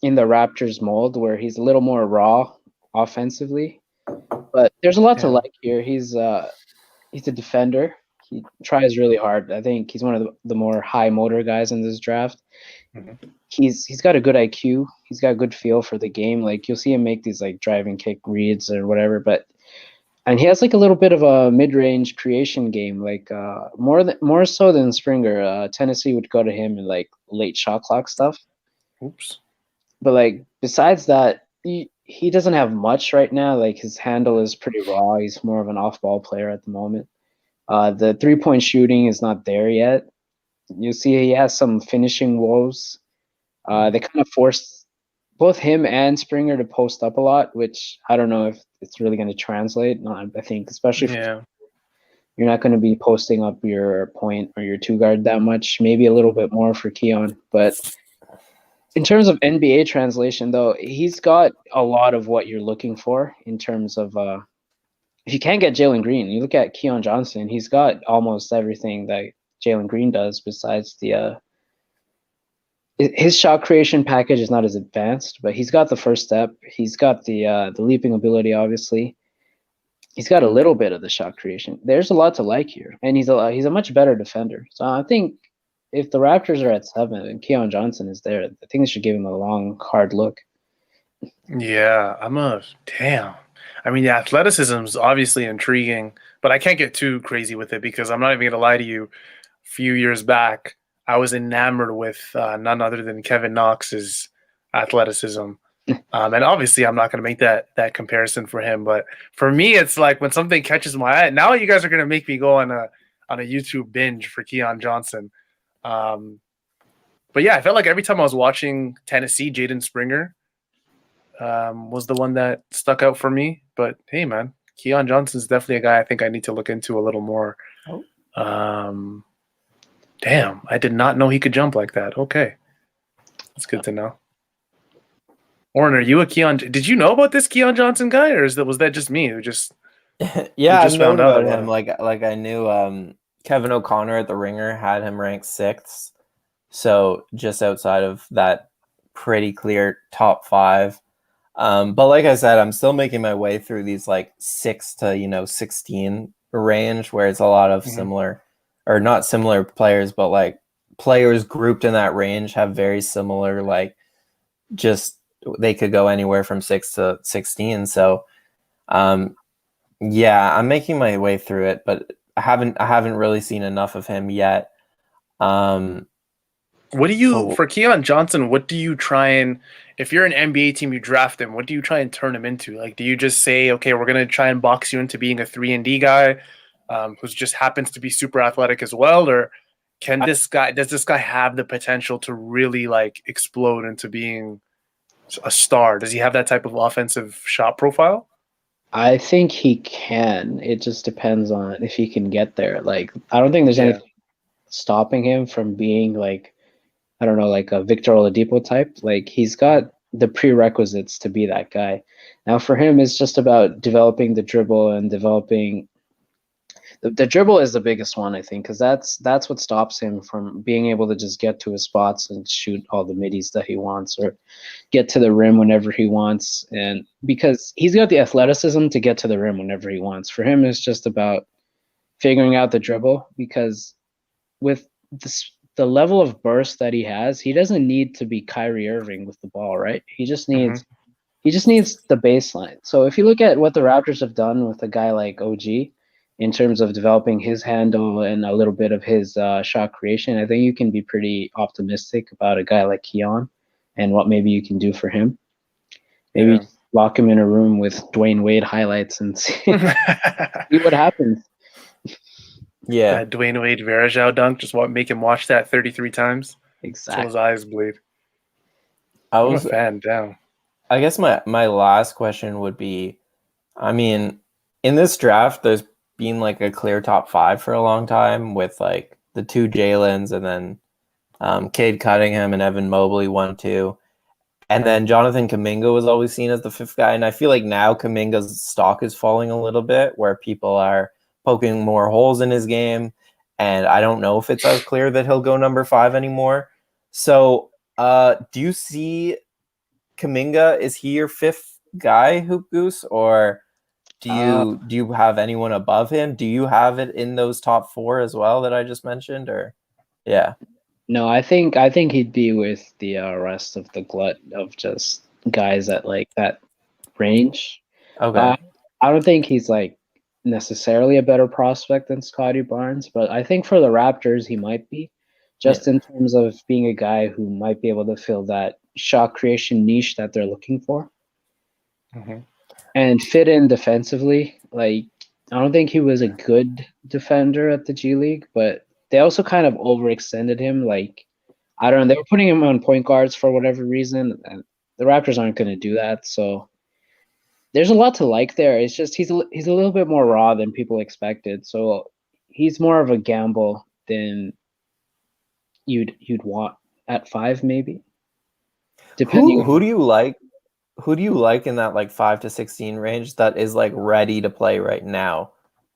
in the Raptors mold, where he's a little more raw offensively. But there's a lot to like here. He's a defender. He tries really hard. I think he's one of the more high motor guys in this draft. He's got a good IQ. He's got a good feel for the game. Like, you'll see him make these like driving kick reads or whatever. And he has like a little bit of a mid-range creation game. Like more so than Springer. Tennessee would go to him in like late shot clock stuff. Oops. But like besides that, he doesn't have much right now. Like his handle is pretty raw. He's more of an off-ball player at the moment. The 3-point shooting is not there yet. You see, he has some finishing woes. They kind of forced both him and Springer to post up a lot, which I don't know if it's really going to translate. No, I think, especially if you're not going to be posting up your point or your two guard that much. Maybe a little bit more for Keon, but in terms of NBA translation, though, he's got a lot of what you're looking for in terms of if you can't get Jalen Green, you look at Keon Johnson, he's got almost everything that Jalen Green does besides the his shot creation package is not as advanced, but he's got the first step. He's got the leaping ability, obviously. He's got a little bit of the shot creation. There's a lot to like here, and he's a much better defender. So I think if the Raptors are at 7 and Keon Johnson is there, I think they should give him a long, hard look. Yeah, damn. I mean, the athleticism is obviously intriguing, but I can't get too crazy with it because I'm not even gonna lie to you. A few years back, I was enamored with none other than Kevin Knox's athleticism. And obviously, I'm not going to make that comparison for him, but for me, it's like when something catches my eye. Now you guys are going to make me go on a YouTube binge for Keon Johnson. But yeah, I felt like every time I was watching Tennessee, Jaden Springer was the one that stuck out for me. But hey, man, Keon Johnson's definitely a guy I think I need to look into a little more. Damn, I did not know he could jump like that. Okay, that's good to know. Oren, are you a Keon? Did you know about this Keon Johnson guy, or was that just me who just? Yeah, I've known about him. Like I knew Kevin O'Connor at the Ringer had him ranked 6th, so just outside of that pretty clear top 5. But like I said, I'm still making my way through these like 6 to 16 range, where it's a lot of similar, or not similar players, but like players grouped in that range have very similar, like just they could go anywhere from 6 to 16. So yeah, I'm making my way through it, but I haven't really seen enough of him yet. What do you for Keon Johnson? What do you try and, if you're an NBA team, you draft him, what do you try and turn him into? Like, do you just say, okay, we're gonna try and box you into being a 3-and-D guy, who just happens to be super athletic as well, or does this guy have the potential to really like explode into being a star? Does he have that type of offensive shot profile? I think he can. It just depends on if he can get there. Like, I don't think there's anything stopping him from being like, I don't know, like a Victor Oladipo type. Like, he's got the prerequisites to be that guy. Now, for him, it's just about developing the dribble and developing. The dribble is the biggest one, I think, because that's what stops him from being able to just get to his spots and shoot all the middies that he wants, or get to the rim whenever he wants. And because he's got the athleticism to get to the rim whenever he wants. For him, it's just about figuring out the dribble, because with the level of burst that he has, he doesn't need to be Kyrie Irving with the ball, right? He just needs the baseline. So if you look at what the Raptors have done with a guy like OG in terms of developing his handle and a little bit of his shot creation, I think you can be pretty optimistic about a guy like Keon and what maybe you can do for him. Maybe lock him in a room with Dwayne Wade highlights and see what happens. Yeah, that Dwayne Wade Verajao dunk, just make him watch that 33 times. Exactly. Until his eyes bleed. I'm a fan down. I guess my last question would be, I mean, in this draft, there's been like a clear top 5 for a long time with like the 2 Jalen's and then Cade Cunningham and Evan Mobley 1, 2. And then Jonathan Kuminga was always seen as the 5th guy. And I feel like now Kuminga's stock is falling a little bit, where people are poking more holes in his game. And I don't know if it's as clear that he'll go number 5 anymore. So do you see Kuminga, is he your 5th guy, Hoop Goose? Or do you have anyone above him? Do you have it in those top 4 as well that I just mentioned? Or yeah. No, I think he'd be with the rest of the glut of just guys at like that range. Okay. I don't think he's like necessarily a better prospect than Scotty Barnes, but I think for the Raptors he might be, just in terms of being a guy who might be able to fill that shot creation niche that they're looking for. and fit in defensively. Like, I don't think he was a good defender at the G League, but they also kind of overextended him. Like, I don't know, they were putting him on point guards for whatever reason, and the Raptors aren't going to do that. So there's a lot to like there. It's just he's a little bit more raw than people expected. So he's more of a gamble than you'd want at 5, maybe. Depending Who do you like? Who do you like in that like 5 to 16 range that is like ready to play right now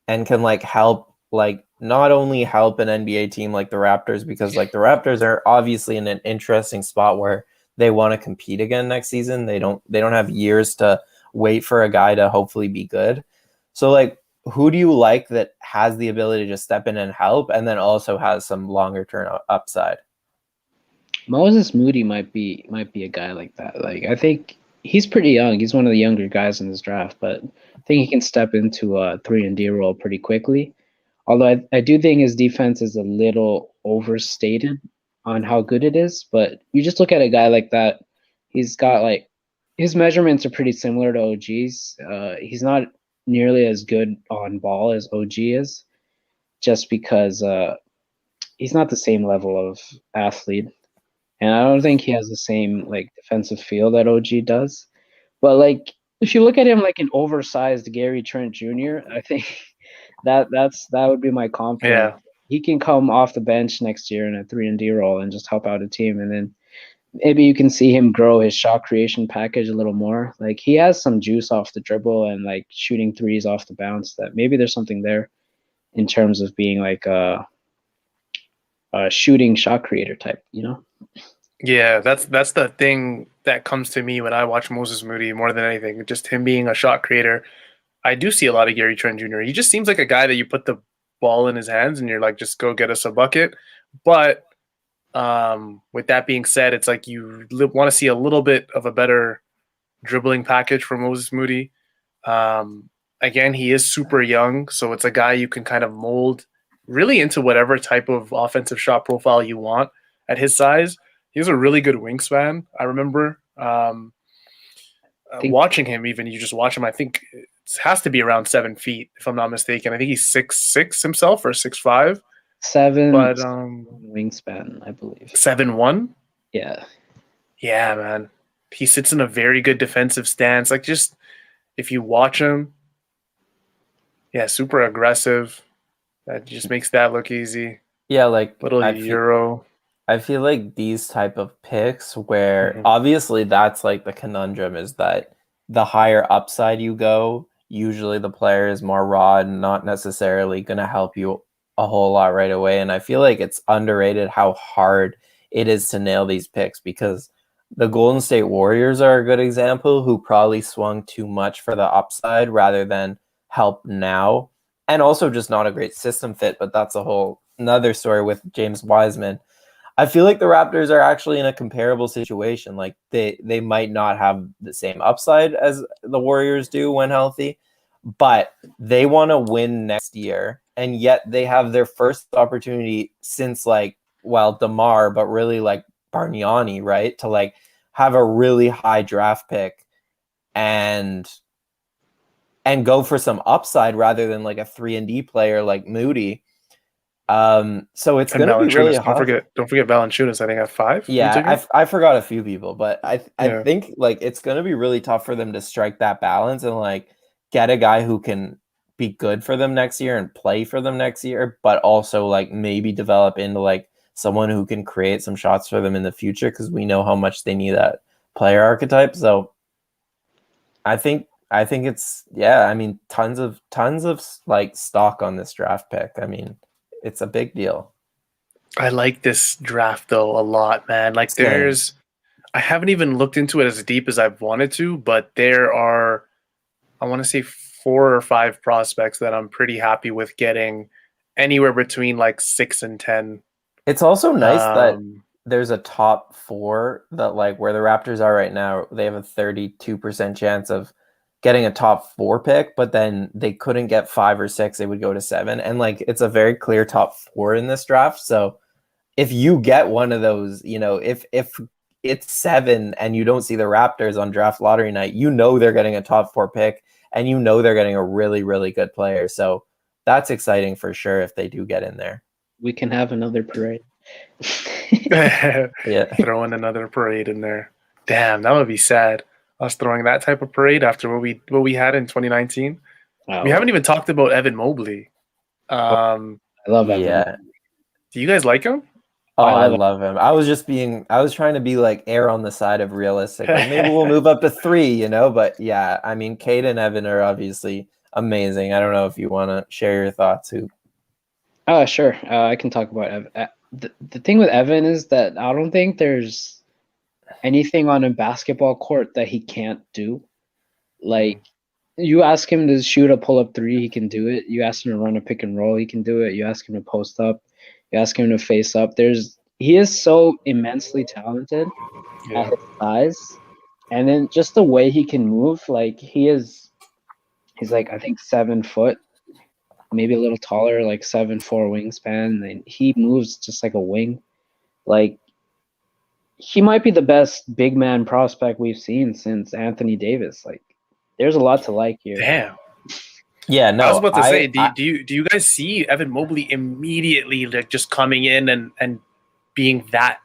and can like help, like not only help an NBA team like the Raptors, because like the Raptors are obviously in an interesting spot where they want to compete again next season. They don't have years to wait for a guy to hopefully be good. So like, who do you like that has the ability to step in and help and then also has some longer term upside? Moses Moody might be a guy like that. Like, I think he's pretty young. He's one of the younger guys in this draft, but I think he can step into a 3-and-D role pretty quickly. Although I do think his defense is a little overstated on how good it is. But you just look at a guy like that, he's got like his measurements are pretty similar to OG's. He's not nearly as good on ball as OG is, just because he's not the same level of athlete. And I don't think he has the same like defensive feel that OG does. But like if you look at him like an oversized Gary Trent Jr., I think that would be my confidence. Yeah. He can come off the bench next year in a 3-and-D role and just help out a team, and then maybe you can see him grow his shot creation package a little more. Like he has some juice off the dribble and like shooting threes off the bounce, that maybe there's something there in terms of being like a shooting shot creator type, you know? Yeah, that's the thing that comes to me when I watch Moses Moody more than anything. Just him being a shot creator. I do see a lot of Gary Trent Jr. He just seems like a guy that you put the ball in his hands and you're like, just go get us a bucket. But with that being said, it's like you want to see a little bit of a better dribbling package for Moses Moody. Again, he is super young, so it's a guy you can kind of mold really into whatever type of offensive shot profile you want at his size. He has a really good wingspan. I remember watching him. Even you just watch him, I think it has to be around 7 feet, if I'm not mistaken. I think he's 6'6" himself or 6'5". 7 But wingspan, I believe. 7'1". Yeah. Yeah, man. He sits in a very good defensive stance. Like, just if you watch him, yeah, super aggressive. That just makes that look easy. Yeah, like Little Euro. I feel like these type of picks where obviously that's like the conundrum is that the higher upside you go, usually the player is more raw and not necessarily going to help you a whole lot right away. And I feel like it's underrated how hard it is to nail these picks, because the Golden State Warriors are a good example who probably swung too much for the upside rather than help now. And also just not a great system fit, but that's a whole another story with James Wiseman. I feel like the Raptors are actually in a comparable situation. Like they might not have the same upside as the Warriors do when healthy, but they want to win next year. And yet they have their first opportunity since DeMar, but really like Bargnani, right? To like have a really high draft pick and go for some upside rather than like a 3-and-D player like Moody. So it's going to be really hard. Don't forget Valanciunas. I think at 5. Yeah, I forgot a few people, but I think like it's going to be really tough for them to strike that balance and like get a guy who can be good for them next year and play for them next year, but also like maybe develop into like someone who can create some shots for them in the future, because we know how much they need that player archetype. So I think it's I mean tons of like stock on this draft pick. I mean, it's a big deal. I like this draft though a lot, man. Like I haven't even looked into it as deep as I've wanted to, but there are, I want to say 4 or 5 prospects that I'm pretty happy with getting anywhere between like 6 and 10. It's also nice that there's a top 4 that like where the Raptors are right now, they have a 32% chance of getting a top 4 pick, but then they couldn't get 5 or 6, they would go to 7. And like, it's a very clear top 4 in this draft. So if you get one of those, you know, if it's 7 and you don't see the Raptors on draft lottery night, you know they're getting a top 4 pick and you know they're getting a really, really good player. So that's exciting for sure if they do get in there. We can have another parade. Yeah. Throwing another parade in there. Damn, that would be sad. Us throwing that type of parade after what we had in 2019. We haven't even talked about Evan Mobley. I love Evan. Yeah. Do you guys like him? Oh, I love him. I was trying to be like air on the side of realistic. Like maybe we'll move up to 3, you know? But yeah, I mean, Cade and Evan are obviously amazing. I don't know if you want to share your thoughts, Hoop. Sure. I can talk about Evan. The thing with Evan is that I don't think there's anything on a basketball court that he can't do. Like, you ask him to shoot a pull-up 3, he can do it. You ask him to run a pick and roll, he can do it. You ask him to post up, you ask him to face up. He is so immensely talented at his size. And then just the way he can move, like he's like, I think 7 foot, maybe a little taller, like 7'4" wingspan, and he moves just like a wing. Like, he might be the best big man prospect we've seen since Anthony Davis. Like, there's a lot to like here. Damn. Yeah, no. I was about to say, do you guys see Evan Mobley immediately like just coming in and being that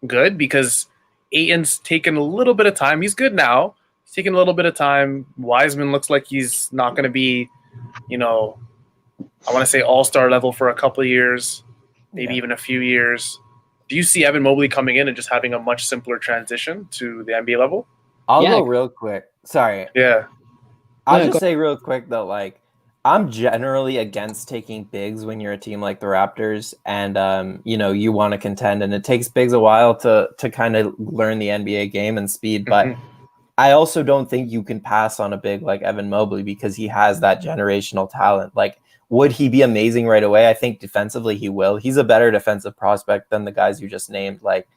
good? Because Ayton's taken a little bit of time. He's good now. He's taking a little bit of time. Wiseman looks like he's not going to be, I want to say all-star level for a couple of years, maybe even a few years. Do you see Evan Mobley coming in and just having a much simpler transition to the NBA level? I'll go real quick. Sorry. Yeah. I'll just say real quick though, like, I'm generally against taking bigs when you're a team like the Raptors and, you want to contend, and it takes bigs a while to kind of learn the NBA game and speed. But I also don't think you can pass on a big like Evan Mobley because he has that generational talent. Like, would he be amazing right away? I think defensively he will. He's a better defensive prospect than the guys you just named. Like,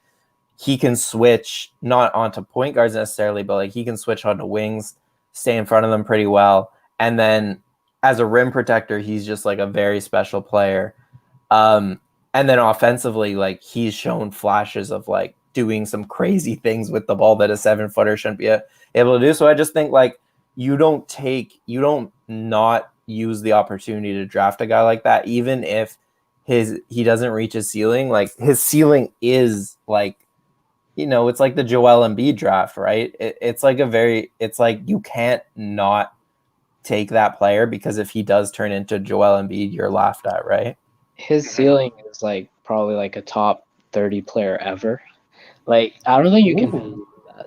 he can switch not onto point guards necessarily, but like he can switch onto wings, stay in front of them pretty well. And then as a rim protector, he's just like a very special player. And then offensively, like he's shown flashes of like doing some crazy things with the ball that a 7-footer shouldn't be able to do. So I just think like you don't not use the opportunity to draft a guy like that, even if he doesn't reach his ceiling. Like his ceiling is like, it's like the Joel Embiid draft, right? It's like you can't not take that player because if he does turn into Joel Embiid, you're laughed at, right? His ceiling is like probably like a top 30 player ever. Like, I don't think you can do that.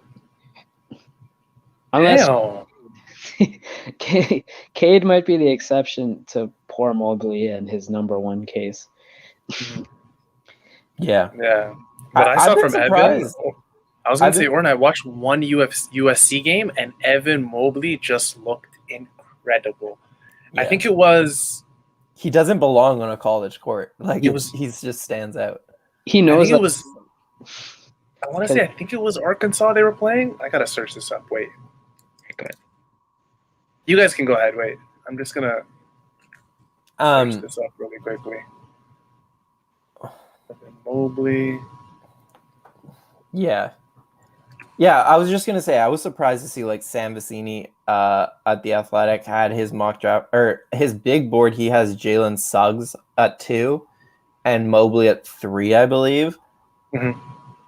Unless Cade might be the exception to poor Mobley and his number 1 case. Yeah. But I saw from surprised. Evan. I was going to say, Orrin, I watched one USC game, and Evan Mobley just looked incredible. Yeah. I think it was. He doesn't belong on a college court. Like, he just stands out. He knows it was. I want to say, I think it was Arkansas they were playing. I got to search this up. Wait. Good. You guys can go ahead. Wait. I'm just going to search this up really quickly. Evan Mobley. Yeah, I was just gonna say I was surprised to see like Sam Vecini at the Athletic had his mock draft or his big board. He has Jalen Suggs at 2 and Mobley at 3, I believe.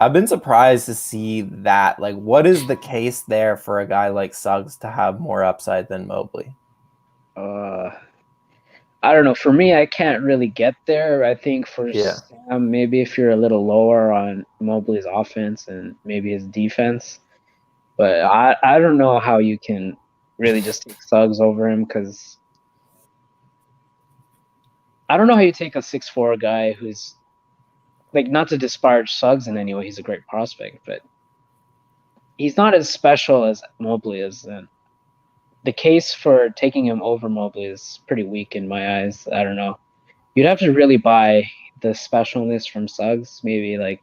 I've been surprised to see that. Like, what is the case there for a guy like Suggs to have more upside than Mobley? I don't know. For me, I can't really get there. I think for Sam, maybe if you're a little lower on Mobley's offense and maybe his defense. But I don't know how you can really just take Suggs over him because I don't know how you take a 6'4" guy who's like, not to disparage Suggs in any way, he's a great prospect, but he's not as special as Mobley is. And the case for taking him over Mobley is pretty weak in my eyes. I don't know. You'd have to really buy the specialness from Suggs. Maybe like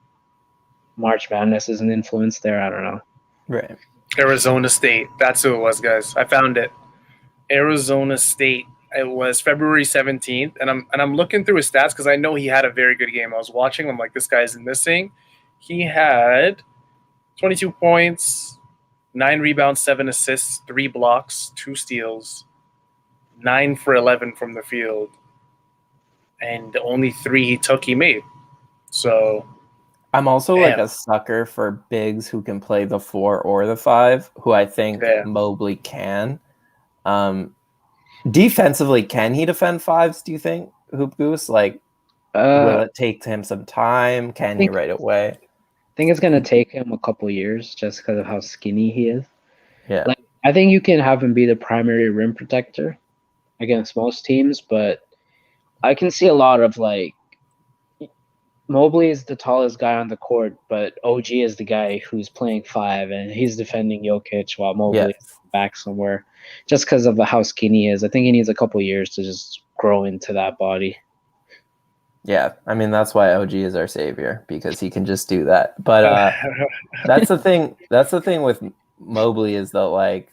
March Madness is an influence there. I don't know. Right. Arizona State. That's who it was, guys. I found it. Arizona State. It was February 17th, and I'm looking through his stats because I know he had a very good game. I was watching. I'm like, this guy's missing. He had 22 points, 9 rebounds, 7 assists, 3 blocks, 2 steals, 9 for 11 from the field, and the only 3 he took, he made. So I'm also like a sucker for bigs who can play the 4 or the 5, who I think Mobley can. Defensively, can he defend 5s, do you think, Hoop Goose? Like, will it take him some time? Can he right away? I think it's going to take him a couple years just because of how skinny he is. Yeah. Like, I think you can have him be the primary rim protector against most teams, but I can see a lot of, like, Mobley is the tallest guy on the court, but OG is the guy who's playing 5, and he's defending Jokic while Mobley is back somewhere just because of how skinny he is. I think he needs a couple years to just grow into that body. Yeah, I mean, that's why OG is our savior, because he can just do that. But that's the thing. That's the thing with Mobley is that, like,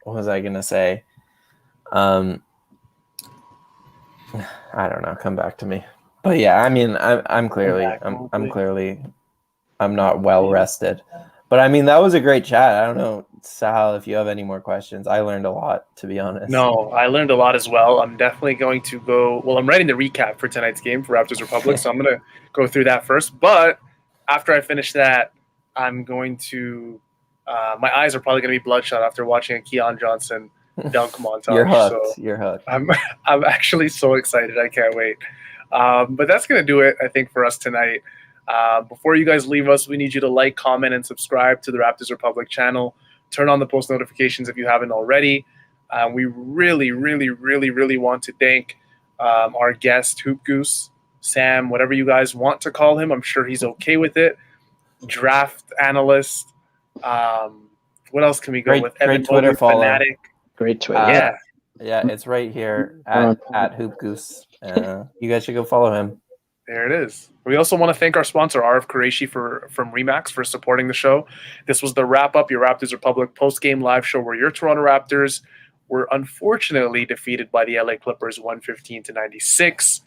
what was I going to say? I don't know. Come back to me. But yeah, I mean, I'm not well rested. But I mean, that was a great chat. I don't know, Sahal, if you have any more questions. I learned a lot, to be honest. No, I learned a lot as well. I'm definitely going to go. Well, I'm writing the recap for tonight's game for Raptors Republic, so I'm going to go through that first. But after I finish that, I'm going to. My eyes are probably going to be bloodshot after watching a Keon Johnson dunk montage. You're hooked. So You're hooked. I'm actually so excited. I can't wait. But that's going to do it, I think, for us tonight. Before you guys leave us, we need you to like, comment, and subscribe to the Raptors Republic channel. Turn on the post notifications if you haven't already. We really, really, really, really want to thank our guest, Hoop Goose, Sam, whatever you guys want to call him. I'm sure he's okay with it. Draft analyst. What else can we go with? Great Twitter follow. Fanatic. Great Twitter. Yeah, it's right here at Hoop Goose. You guys should go follow him. There it is. We also want to thank our sponsor, RF Qureshi, from Remax, for supporting the show. This was the Wrap Up, your Raptors Republic post-game live show where your Toronto Raptors were unfortunately defeated by the LA Clippers 115-96,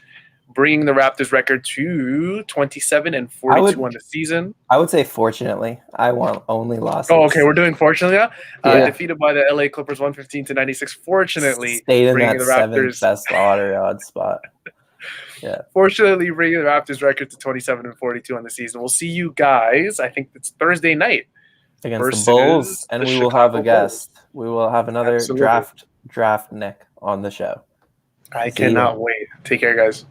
bringing the Raptors record to 27-42 on the season. I would say fortunately. I want only losses. Oh, okay. We're doing fortunately now. Defeated by the LA Clippers 115-96. Fortunately, stayed in bringing that the Raptors best lottery odds spot. Yeah. Fortunately, bringing the Raptors record to 27-42 on the season. We'll see you guys. I think it's Thursday night against the Bulls, and we will have a guest. We will have another draft Nick on the show. I cannot wait. Take care, guys.